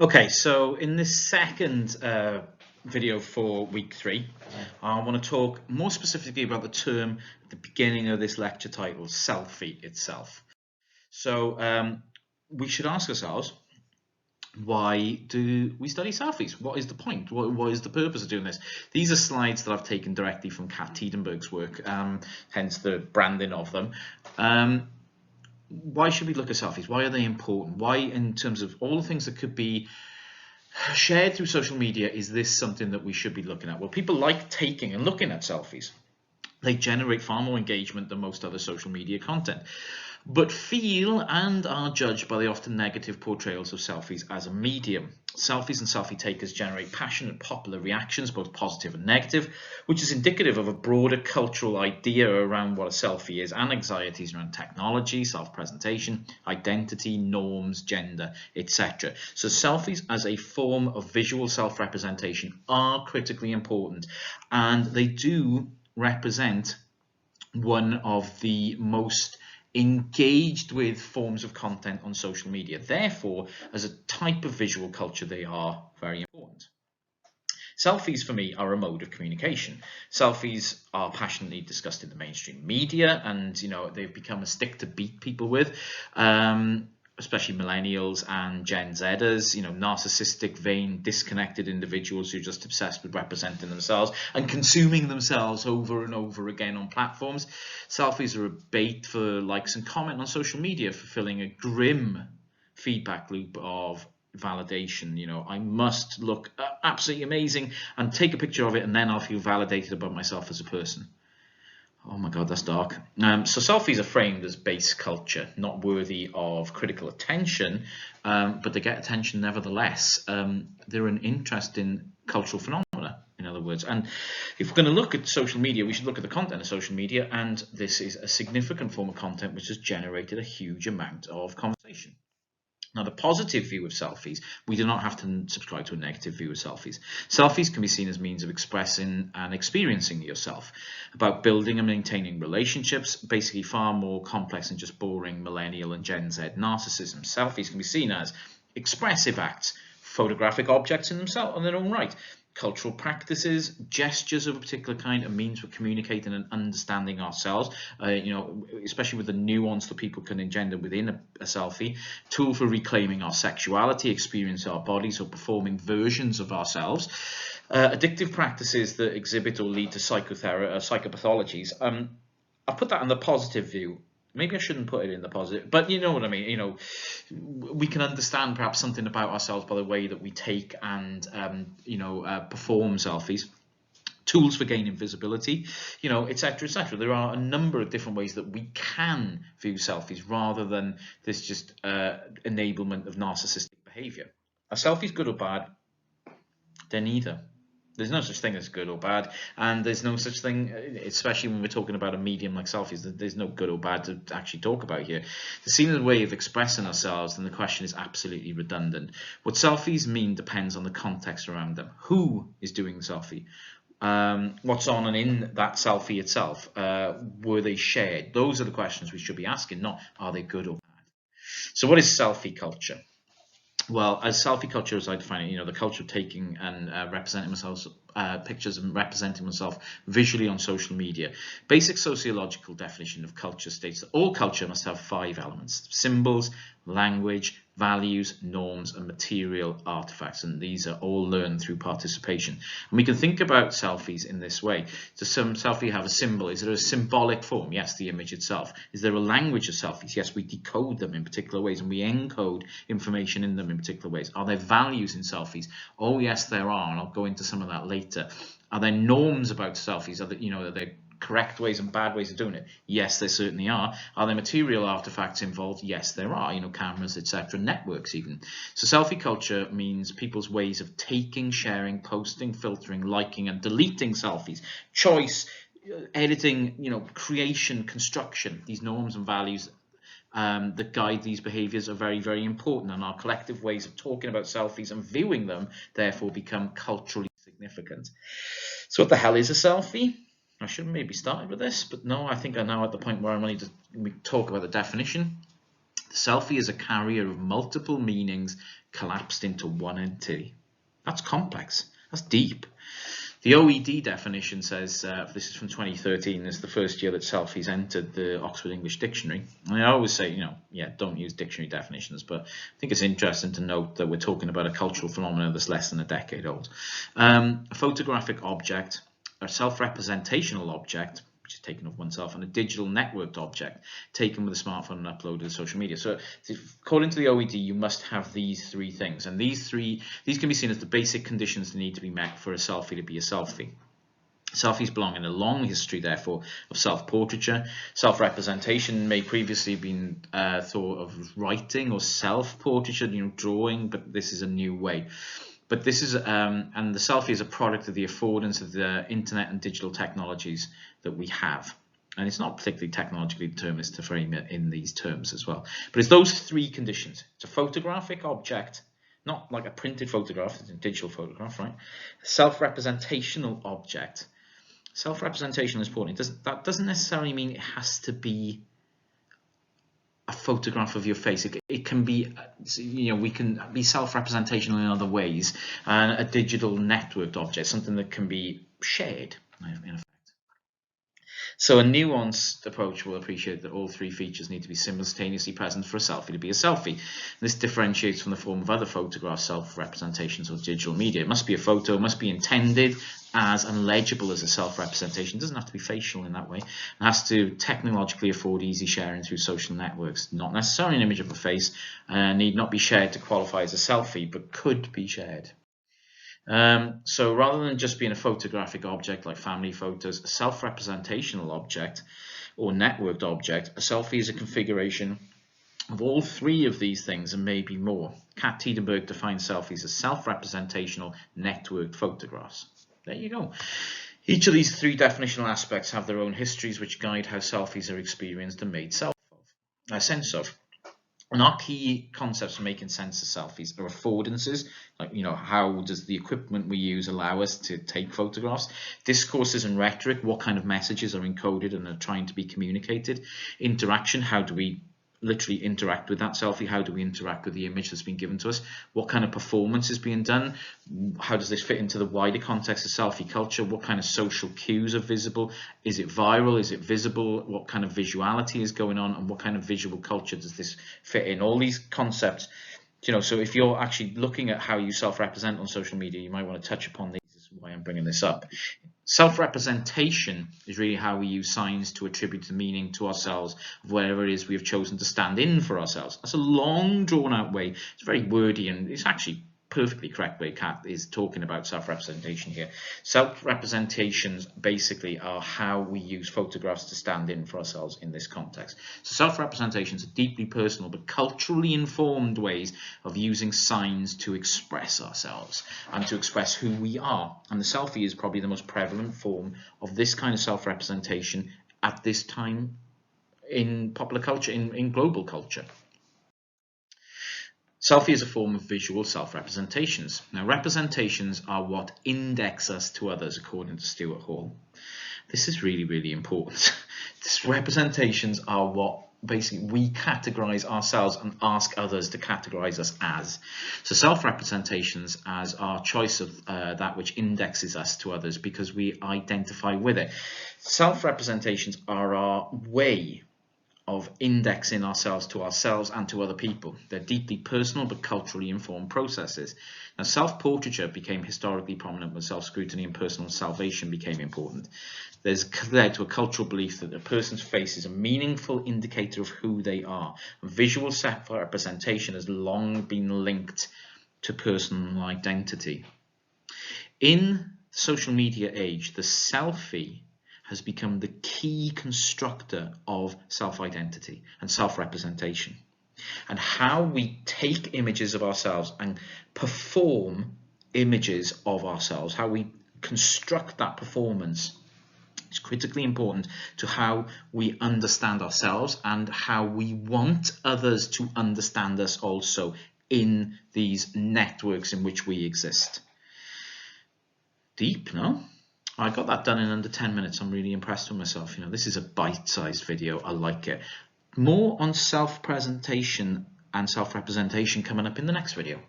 Okay, so in this second video for week 3, I want to talk more specifically about the term at the beginning of this lecture titled selfie itself. So we should ask ourselves, why do we study selfies? What is the point? What is the purpose of doing this? These are slides that I've taken directly from Kat Tiedenberg's work, hence the branding of them. Why should we look at selfies? Why are they important? Why, in terms of all the things that could be shared through social media, is this something that we should be looking at? Well, people like taking and looking at selfies. They generate far more engagement than most other social media content, but feel and are judged by the often negative portrayals of selfies as a medium. Selfies and selfie takers generate passionate popular reactions, both positive and negative, which is indicative of a broader cultural idea around what a selfie is, and anxieties around technology, self-presentation, identity, norms, gender, etc. So selfies as a form of visual self-representation are critically important, and they do represent one of the most engaged with forms of content on social media. Therefore, as a type of visual culture, they are very important. Selfies for me are a mode of communication. Selfies are passionately discussed in the mainstream media, and they've become a stick to beat people with. Especially millennials and Gen Zers, narcissistic, vain, disconnected individuals who are just obsessed with representing themselves and consuming themselves over and over again on platforms. Selfies are a bait for likes and comment on social media, fulfilling a grim feedback loop of validation. I must look absolutely amazing and take a picture of it, and then I'll feel validated about myself as a person. Oh my God, that's dark. So selfies are framed as base culture, not worthy of critical attention, but they get attention nevertheless. They're an interesting cultural phenomena, in other words. And if we're going to look at social media, we should look at the content of social media, and this is a significant form of content which has generated a huge amount of conversation. Now, the positive view of selfies, we do not have to subscribe to a negative view of selfies. Selfies can be seen as means of expressing and experiencing yourself, about building and maintaining relationships, basically far more complex than just boring millennial and Gen Z narcissism. Selfies can be seen as expressive acts, photographic objects in themselves on their own right, cultural practices, gestures of a particular kind, a means for communicating and understanding ourselves, especially with the nuance that people can engender within a selfie, tool for reclaiming our sexuality, experience our bodies, or performing versions of ourselves, addictive practices that exhibit or lead to psychopathologies. I'll put that in the positive view. Maybe I shouldn't put it in the positive, but you know what I mean. We can understand perhaps something about ourselves by the way that we take and perform selfies. Tools for gaining visibility, etc., etc. There are a number of different ways that we can view selfies rather than this just enablement of narcissistic behavior. Are selfies good or bad? They're neither. There's no such thing as good or bad, and there's no such thing, especially when we're talking about a medium like selfies, there's no good or bad to actually talk about here. They're seen as a way of expressing ourselves, and the question is absolutely redundant. What selfies mean depends on the context around them. Who is doing the selfie? What's on and in that selfie itself? Were they shared? Those are the questions we should be asking, not are they good or bad. So what is selfie culture? Well, as selfie culture, as I define it, the culture of taking and representing themselves, pictures and representing oneself visually on social media. Basic sociological definition of culture states that all culture must have 5 elements: symbols, language, values, norms, and material artifacts. And these are all learned through participation. And we can think about selfies in this way. Does some selfie have a symbol? Is there a symbolic form? Yes, the image itself. Is there a language of selfies? Yes, we decode them in particular ways, and we encode information in them in particular ways. Are there values in selfies? Oh, yes, there are, and I'll go into some of that later. Are there norms about selfies? Are there correct ways and bad ways of doing it? Yes, there certainly are. Are there material artifacts involved? Yes, there are, cameras, etc., networks even. So selfie culture means people's ways of taking, sharing, posting, filtering, liking, and deleting selfies. Choice, editing, creation, construction. These norms and values that guide these behaviors are very, very important, and our collective ways of talking about selfies and viewing them therefore become culturally significant. So what the hell is a selfie? I should have maybe started with this, but no, I think I'm now at the point where I'm ready to talk about the definition. The selfie is a carrier of multiple meanings collapsed into one entity. That's complex. That's deep. The OED definition says, this is from 2013, it's the first year that selfies entered the Oxford English Dictionary. And I always say, yeah, don't use dictionary definitions, but I think it's interesting to note that we're talking about a cultural phenomenon that's less than a decade old. A photographic object, a self-representational object, which is taken of oneself, and a digital networked object taken with a smartphone and uploaded to social media. So according to the OED, you must have these three things, and these can be seen as the basic conditions that need to be met for a selfie to be a selfie. Selfies belong in a long history, therefore, of self-portraiture. Self-representation may previously have been thought of writing or self-portraiture, drawing, but this is a new way. But this is, and the selfie is a product of the affordance of the internet and digital technologies that we have. And it's not particularly technologically determined to frame it in these terms as well. But it's those three conditions. It's a photographic object, not like a printed photograph, it's a digital photograph, right? Self-representational object. Self-representation is important. That doesn't necessarily mean it has to be a photograph of your face. It can be, we can be self-representational in other ways, and a digital networked object, something that can be shared in effect. So a nuanced approach will appreciate that all three features need to be simultaneously present for a selfie to be a selfie. This differentiates from the form of other photograph self-representations or digital media. It must be a photo, it must be intended as and legible as a self-representation. It doesn't have to be facial in that way. It has to technologically afford easy sharing through social networks. Not necessarily an image of a face, need not be shared to qualify as a selfie, but could be shared. So rather than just being a photographic object like family photos, a self-representational object or networked object, a selfie is a configuration of all three of these things and maybe more. Kat Tiedenberg defines selfies as self-representational networked photographs. There you go. Each of these three definitional aspects have their own histories which guide how selfies are experienced and made sense of. And our key concepts for making sense of selfies are affordances, like, how does the equipment we use allow us to take photographs? Discourses and rhetoric, what kind of messages are encoded and are trying to be communicated? Interaction, how do we literally interact with that selfie? How do we interact with the image that's been given to us? What kind of performance is being done? How does this fit into the wider context of selfie culture? What kind of social cues are visible? Is it viral? Is it visible? What kind of visuality is going on? And what kind of visual culture does this fit in? All these concepts, so if you're actually looking at how you self-represent on social media, you might want to touch upon these. This is why I'm bringing this up. Self-representation is really how we use signs to attribute the meaning to ourselves of whatever it is we have chosen to stand in for ourselves. That's a long, drawn-out way. It's very wordy, and it's actually perfectly correct way Kat is talking about self-representation here. Self-representations basically are how we use photographs to stand in for ourselves in this context. So self-representations are deeply personal but culturally informed ways of using signs to express ourselves and to express who we are. And the selfie is probably the most prevalent form of this kind of self-representation at this time in popular culture, in global culture. Selfie is a form of visual self-representations. Now, representations are what index us to others, according to Stuart Hall. This is really, really important. These representations are what basically we categorize ourselves and ask others to categorize us as. So self-representations as our choice of that which indexes us to others because we identify with it. Self-representations are our way of indexing ourselves and to other people. They're deeply personal but culturally informed processes. Now, self-portraiture became historically prominent when self-scrutiny and personal salvation became important. There's led to a cultural belief that a person's face is a meaningful indicator of who they are. Visual self-representation has long been linked to personal identity. In the social media age, the selfie has become the key constructor of self-identity and self-representation, and how we take images of ourselves and perform images of ourselves, how we construct that performance is critically important to how we understand ourselves and how we want others to understand us also in these networks in which we exist. Deep, no? I got that done in under 10 minutes. I'm really impressed with myself. This is a bite-sized video. I like it. More on self-presentation and self-representation coming up in the next video.